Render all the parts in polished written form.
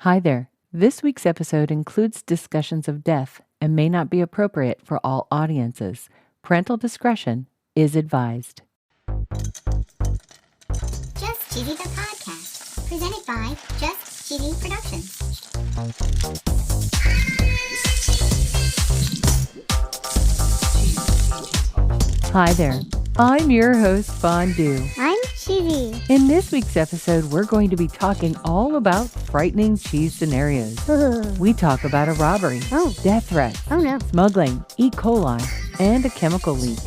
Hi there. This week's episode includes discussions of death and may not be appropriate for all audiences. Parental discretion is advised. Just Cheesy the Podcast, presented by Just Cheesy Productions. Hi there. I'm your host, Fondue. I'm Cheesy. In this week's episode, we're going to be talking all about frightening cheese scenarios. We talk about a robbery, death threats, smuggling, e-coli, and a chemical leak.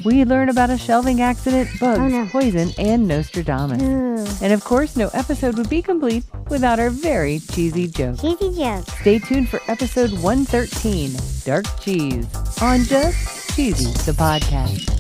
We learn about a shelving accident, bugs, poison, and Nostradamus. And of course, no episode would be complete without our very cheesy joke. Cheesy joke. Stay tuned for episode 113, Dark Cheese, on Just Cheesy, the podcast.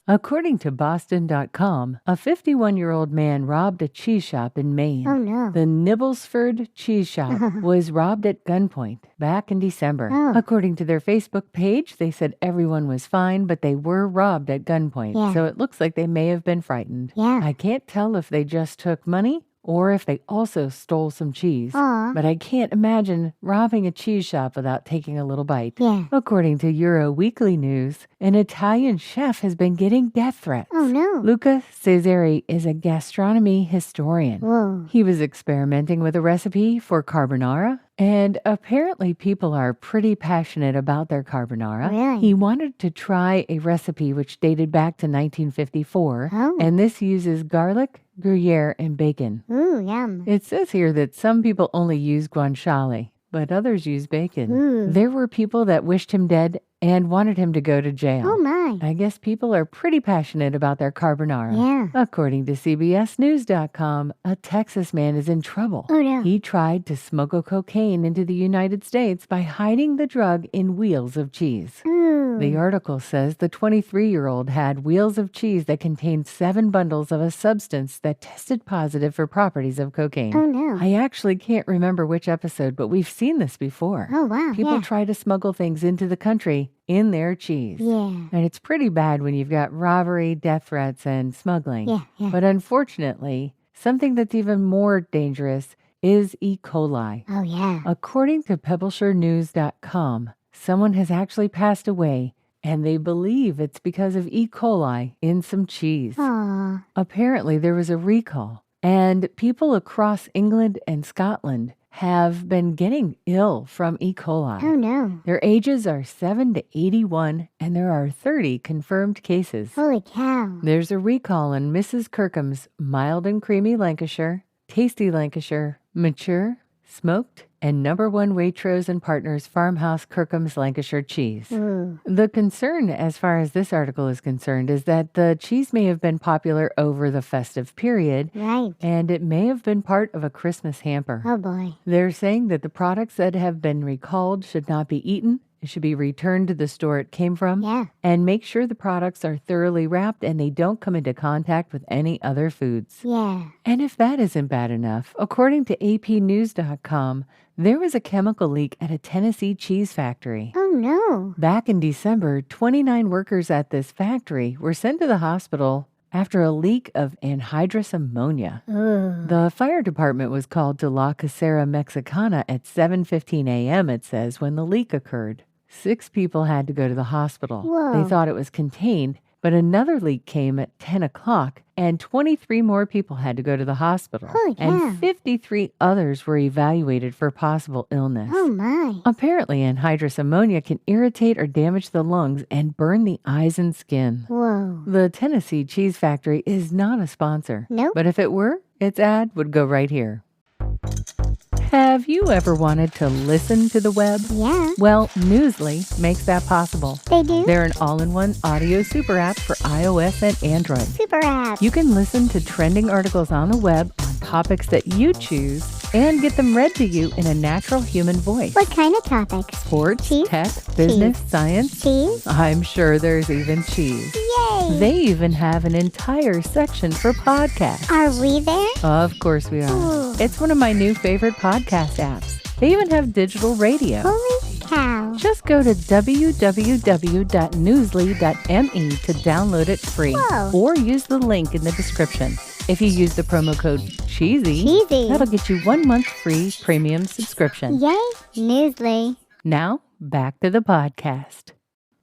According to Boston.com, a 51-year-old man robbed a cheese shop in Maine. Oh, no. The Nibblesford Cheese Shop was robbed at gunpoint back in December. According to their Facebook page, they said everyone was fine, but they were robbed at gunpoint. So it looks like they may have been frightened. I can't tell if they just took money or if they also stole some cheese. But I can't imagine robbing a cheese shop without taking a little bite. According to Euro Weekly News, an Italian chef has been getting death threats. Oh, no. Luca Cesari is a gastronomy historian. He was experimenting with a recipe for carbonara, and apparently people are pretty passionate about their carbonara. Really? He wanted to try a recipe which dated back to 1954, and this uses garlic, Gruyere, and bacon. Ooh, yum. It says here that some people only use guanciale, but others use bacon. There were people that wished him dead and wanted him to go to jail. Oh, my. I guess people are pretty passionate about their carbonara. According to CBSNews.com, a Texas man is in trouble. Oh, no. He tried to smuggle cocaine into the United States by hiding the drug in wheels of cheese. The article says the 23-year-old had wheels of cheese that contained 7 bundles of a substance that tested positive for properties of cocaine. Oh, no. I actually can't remember which episode, but we've seen this before. Oh, wow. People try to smuggle things into the country in their cheese. And it's pretty bad when you've got robbery, death threats, and smuggling. But unfortunately, something that's even more dangerous is E. coli. Oh, yeah. According to PebbleShoreNews.com, someone has actually passed away, and they believe it's because of E. coli in some cheese. Aw. Apparently, there was a recall, and people across England and Scotland have been getting ill from E. coli. Oh, no. Their ages are 7 to 81, and there are 30 confirmed cases. Holy cow. There's a recall on Mrs. Kirkham's Mild and Creamy Lancashire, Tasty Lancashire, Mature, Smoked, and No. 1 Waitrose and Partners Farmhouse Kirkham's Lancashire cheese. The concern, as far as this article is concerned, is that the cheese may have been popular over the festive period, and it may have been part of a Christmas hamper. Oh, boy. They're saying that the products that have been recalled should not be eaten. It should be returned to the store it came from. And make sure the products are thoroughly wrapped and they don't come into contact with any other foods. And if that isn't bad enough, according to APnews.com, there was a chemical leak at a Tennessee cheese factory. Oh, no. Back in December, 29 workers at this factory were sent to the hospital after a leak of anhydrous ammonia. The fire department was called to La Casera Mexicana at 7:15 a.m., it says, when the leak occurred. 6 people had to go to the hospital. They thought it was contained, but another leak came at 10 o'clock, and 23 more people had to go to the hospital. Holy cow. And 53 others were evaluated for possible illness. Oh, my. Apparently, anhydrous ammonia can irritate or damage the lungs and burn the eyes and skin. Whoa. The Tennessee Cheese Factory is not a sponsor. Nope. But if it were, its ad would go right here. Have you ever wanted to listen to the web? Yeah. Well, Newsly makes that possible. They do? They're an all-in-one audio super app for iOS and Android. Super app. You can listen to trending articles on the web on topics that you choose and get them read to you in a natural human voice. What kind of topics? Sports, Cheese? tech, business, science. Cheese? I'm sure there's even cheese. Yay! They even have an entire section for podcasts. Are we there? Of course we are. Ooh. It's one of my new favorite podcast apps. They even have digital radio. Holy cow. wow. Just go to www.newsly.me to download it free. Whoa. Or use the link in the description. If you use the promo code CHEESY, that'll get you 1 month free premium subscription. Yay, Newsly. Now, back to the podcast.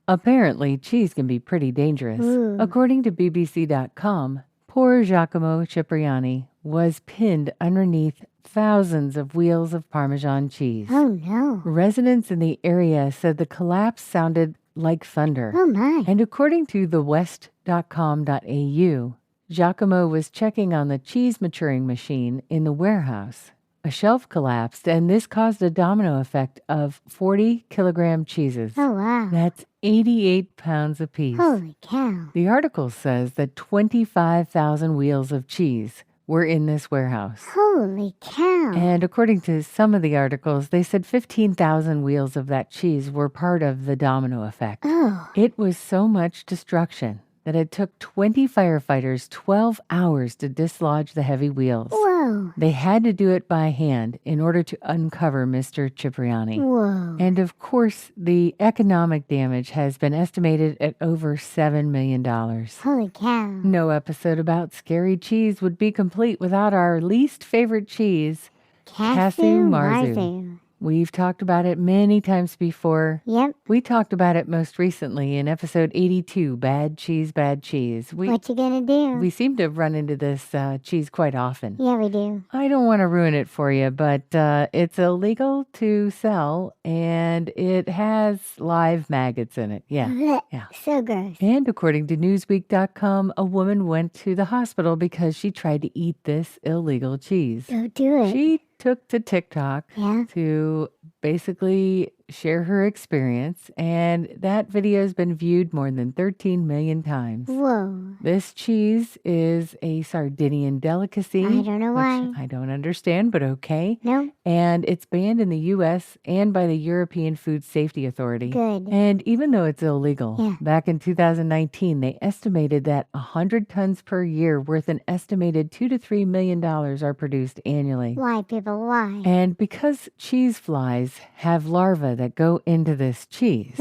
Apparently, cheese can be pretty dangerous. Ooh. According to BBC.com, poor Giacomo Cipriani was pinned underneath thousands of wheels of Parmesan cheese. Oh, no. Residents in the area said the collapse sounded like thunder. Oh, my. And according to thewest.com.au, Giacomo was checking on the cheese maturing machine in the warehouse. A shelf collapsed, and this caused a domino effect of 40-kilogram cheeses. Oh, wow. That's 88 pounds apiece. Holy cow. The article says that 25,000 wheels of cheese were in this warehouse. Holy cow. And according to some of the articles, they said 15,000 wheels of that cheese were part of the domino effect. Oh. It was so much destruction that it took 20 firefighters 12 hours to dislodge the heavy wheels. Whoa. They had to do it by hand in order to uncover Mr. Cipriani. Whoa. And of course, the economic damage has been estimated at over $7 million. Holy cow. No episode about scary cheese would be complete without our least favorite cheese, Casu Marzu. We've talked about it many times before. Yep. We talked about it most recently in episode 82, Bad Cheese, Bad Cheese. What you gonna do? We seem to run into this cheese quite often. Yeah, we do. I don't want to ruin it for you, but it's illegal to sell, and it has live maggots in it. Yeah. Yeah. So gross. And according to Newsweek.com, a woman went to the hospital because she tried to eat this illegal cheese. Don't do it. She took to TikTok to basically share her experience, and that video has been viewed more than 13 million times. Whoa. This cheese is a Sardinian delicacy. I don't know why. I don't understand, but okay. No. And it's banned in the U.S. and by the European Food Safety Authority. Good. And even though it's illegal, back in 2019, they estimated that 100 tons per year worth an estimated $2 to $3 million are produced annually. Why, people, why? And because cheese flies have larvae that go into this cheese,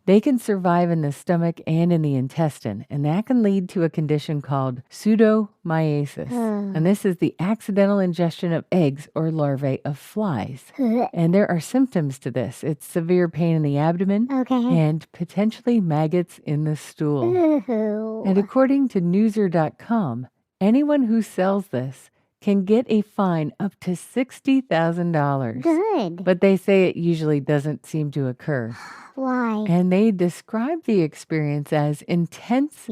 they can survive in the stomach and in the intestine, and that can lead to a condition called pseudomyiasis. And this is the accidental ingestion of eggs or larvae of flies. And there are symptoms to this. It's severe pain in the abdomen and potentially maggots in the stool. And according to Newser.com, anyone who sells this can get a fine up to $60,000. Good. But they say it usually doesn't seem to occur. Why? And they describe the experience as intense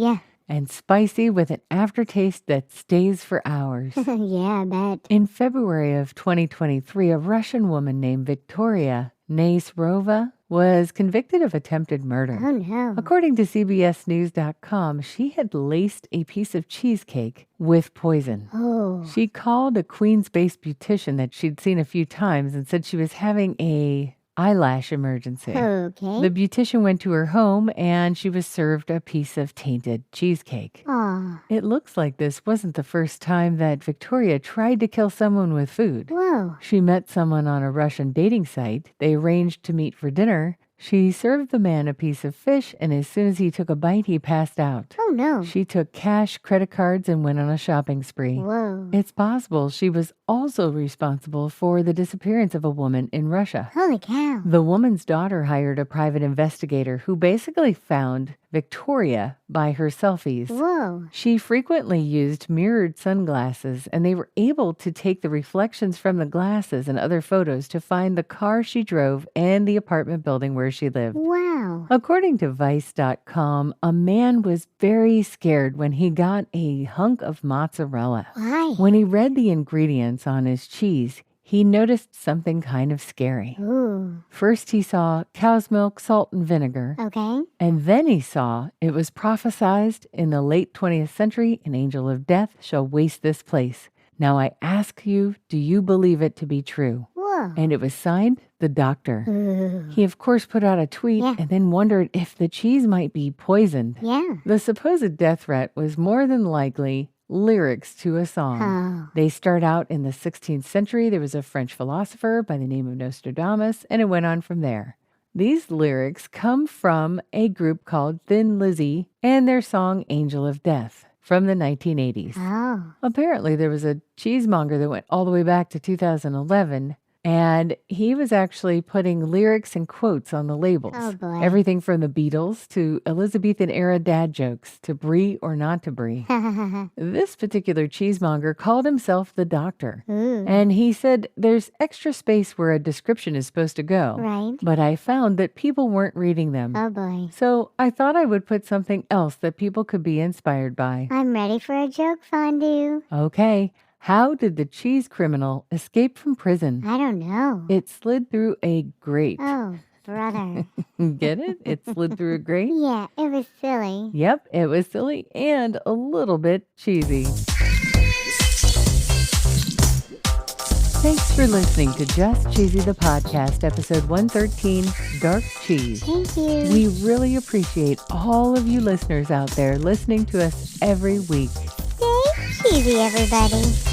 and spicy with an aftertaste that stays for hours. Yeah, I bet. In February of 2023, a Russian woman named Victoria Naisrova was convicted of attempted murder. Oh, no. According to CBSNews.com, she had laced a piece of cheesecake with poison. Oh. She called a Queens-based beautician that she'd seen a few times and said she was having a eyelash emergency. Okay. The beautician went to her home and she was served a piece of tainted cheesecake. Aw. It looks like this wasn't the first time that Victoria tried to kill someone with food. Whoa. She met someone on a Russian dating site. They arranged to meet for dinner. She served the man a piece of fish, and as soon as he took a bite, he passed out. Oh, no. She took cash, credit cards, and went on a shopping spree. Whoa. It's possible she was also responsible for the disappearance of a woman in Russia. Holy cow. The woman's daughter hired a private investigator who basically found Victoria by her selfies. Whoa. She frequently used mirrored sunglasses, and they were able to take the reflections from the glasses and other photos to find the car she drove and the apartment building where she lived. Wow. According to Vice.com, a man was very scared when he got a hunk of mozzarella. Why? When he read the ingredients on his cheese, he noticed something kind of scary. Ooh. First, he saw cow's milk, salt, and vinegar. Okay. And then he saw it was prophesied in the late 20th century, an angel of death shall waste this place. Now I ask you, do you believe it to be true? Whoa. And it was signed, the doctor. Ooh. He, of course, put out a tweet and then wondered if the cheese might be poisoned. Yeah. The supposed death threat was more than likely lyrics to a song. Oh. They start out in the 16th century. There was a French philosopher by the name of Nostradamus, and it went on from there. These lyrics come from a group called Thin Lizzy and their song Angel of Death from the 1980s. Oh. Apparently, there was a cheesemonger that went all the way back to 2011, and he was actually putting lyrics and quotes on the labels. Oh, boy. Everything from the Beatles to Elizabethan-era dad jokes to brie or not to brie. This particular cheesemonger called himself the Doctor. Ooh. And he said there's extra space where a description is supposed to go. Right. But I found that people weren't reading them. Oh, boy. So I thought I would put something else that people could be inspired by. I'm ready for a joke, Fondue. Okay. How did the cheese criminal escape from prison? I don't know. It slid through a grate. Oh, brother. Get it? It slid through a grate? Yeah, it was silly. Yep, it was silly and a little bit cheesy. Thanks for listening to Just Cheesy the Podcast, episode 113, Dark Cheese. Thank you. We really appreciate all of you listeners out there listening to us every week. Stay cheesy, everybody.